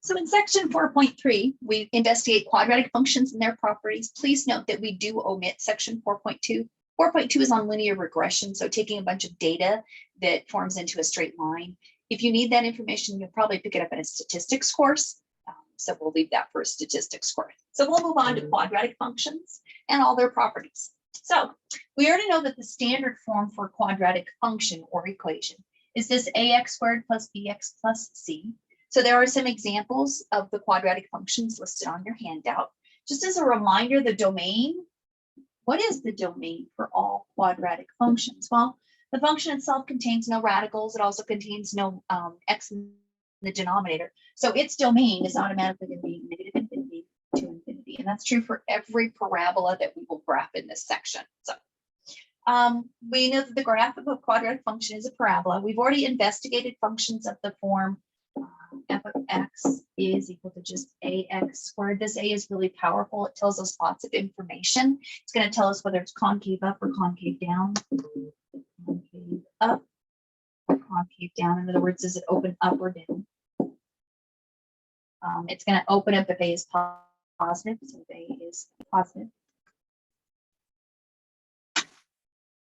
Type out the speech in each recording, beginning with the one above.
So in section 4.3, we investigate quadratic functions and their properties. Please note that we do omit section 4.2. 4.2 is on linear regression, so taking a bunch of data that forms into a straight line. If you need that information, you'll probably pick it up in a statistics course. So we'll leave that for a statistics course. So we'll move on to quadratic functions and all their properties. So we already know that the standard form for a quadratic function or equation is this ax squared plus bx plus c. So there are some examples of the quadratic functions listed on your handout. Just as a reminder, the domain, what is the domain for all quadratic functions? Well, the function itself contains no radicals. It also contains no x in the denominator. So its domain is automatically going to be negative infinity to infinity. And that's true for every parabola that we will graph in this section. So we know that the graph of a quadratic function is a parabola. We've already investigated functions of the form f of x is equal to just ax squared. This a is really powerful. It tells us lots of information. It's going to tell us whether it's concave up or concave down. Concave up or concave down. In other words, does it open up or down? It's going to open up if a is positive. So if a is positive.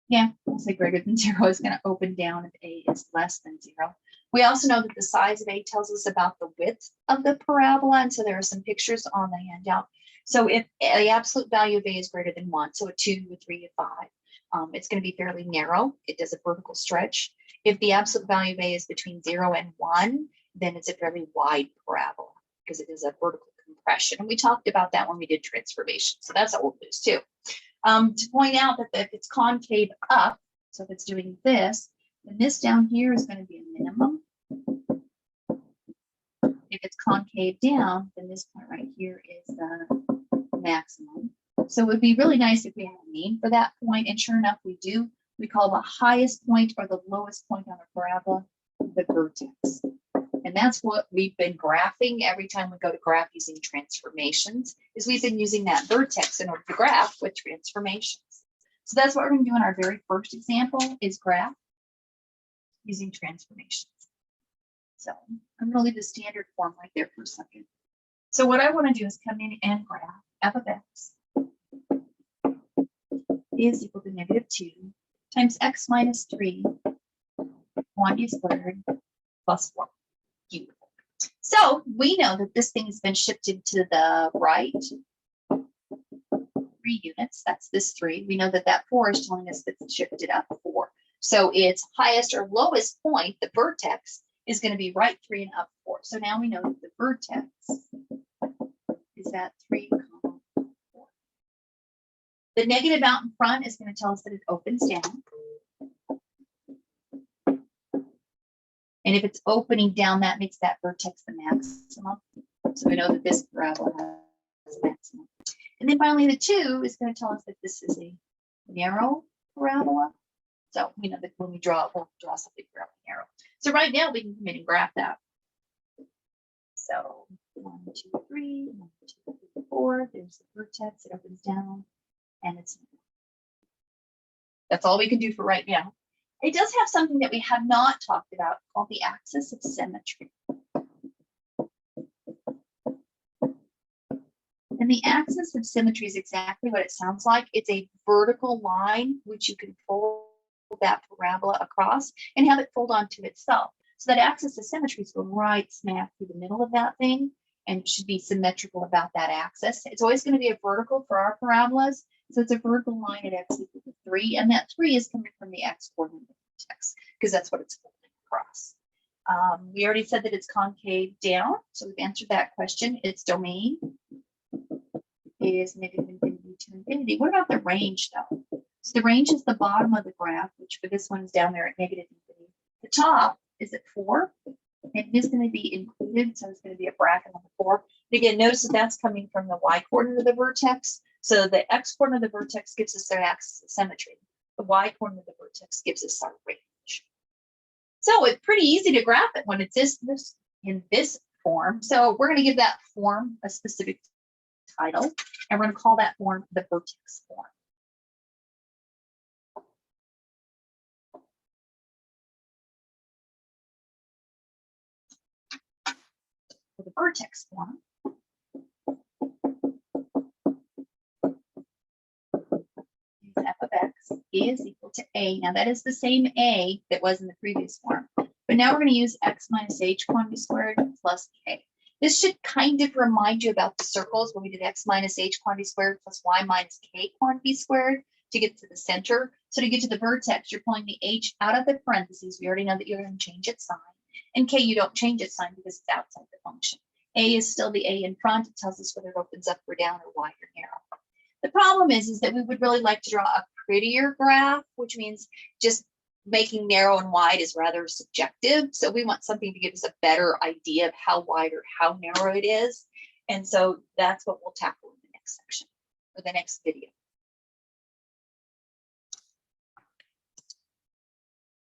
Yeah, I'll say greater than 0 is going to open down if a is less than 0. We also know that the size of a tells us about the width of the parabola. And so there are some pictures on the handout. So if the absolute value of a is greater than 1, so a 2, a 3, a 5, it's going to be fairly narrow. It does a vertical stretch. If the absolute value of a is between 0 and 1, then it's a fairly wide parabola because it is a vertical compression. And we talked about that when we did transformation. So that's old news too. To point out that if it's concave up, so if it's doing this, then this down here is going to be a minimum. If it's concave down, then this point right here is the maximum. So it would be really nice if we had a name for that point, and sure enough, we do. We call the highest point or the lowest point on a parabola the vertex. And that's what we've been graphing every time we go to graph using transformations, is we've been using that vertex in order to graph with transformations. So that's what we're going to do in our very first example, is graph using transformations. So I'm going to leave the standard form right there for a second. So what I want to do is come in and graph f of x is equal to negative 2 times x minus 3 quantity squared plus 4. Beautiful. So we know that this thing has been shifted to the right 3 units. That's this 3. We know that that 4 is telling us that it's shifted up 4. So its highest or lowest point, the vertex, is going to be right 3 and up 4. So now we know that the vertex is at 3, 4. The negative out in front is going to tell us that it opens down. And if it's opening down, that makes that vertex the maximum. So we know that this parabola has a maximum. And then finally, the 2 is going to tell us that this is a narrow parabola. So we know that when we draw it, we'll draw something fairly narrow. So right now we can come in and graph that. So 1, 2, 3, 1, 2, 3, 4. There's the vertex. It opens down, and it's. That's all we can do for right now. It does have something that we have not talked about called the axis of symmetry. And the axis of symmetry is exactly what it sounds like. It's a vertical line which you can fold that parabola across and have it fold onto itself. So that axis of symmetry is going right smack through the middle of that thing and should be symmetrical about that axis. It's always going to be a vertical for our parabolas. So it's a vertical line at x equal to 3, and that 3 is coming from the x coordinate of the vertex because that's what it's folding across. We already said that it's concave down, so we've answered that question. Its domain is negative infinity to infinity. What about the range, though? So the range is the bottom of the graph, which for this one is down there at negative infinity. The top is at 4, and it is going to be included, so it's going to be a bracket on the 4. And again, notice that that's coming from the y coordinate of the vertex. So the x coordinate of the vertex gives us their axis of symmetry. The y coordinate of the vertex gives us our range. So it's pretty easy to graph it when it's in this form. So we're going to give that form a specific title, and we're going to call that form the vertex form. for the vertex form. F of x is equal to a. Now that is the same a that was in the previous form, but now we're going to use x minus h quantity squared plus k. This should kind of remind you about the circles when we did x minus h quantity squared plus y minus k quantity squared to get to the center. So to get to the vertex, you're pulling the h out of the parentheses. We already know that you're going to change its sign. And k, you don't change its sign because it's outside the function. A is still the a in front. It tells us whether it opens up or down or wide or narrow. The problem is that we would really like to draw a prettier graph, which means just making narrow and wide is rather subjective. So we want something to give us a better idea of how wide or how narrow it is. And so that's what we'll tackle in the next section or the next video.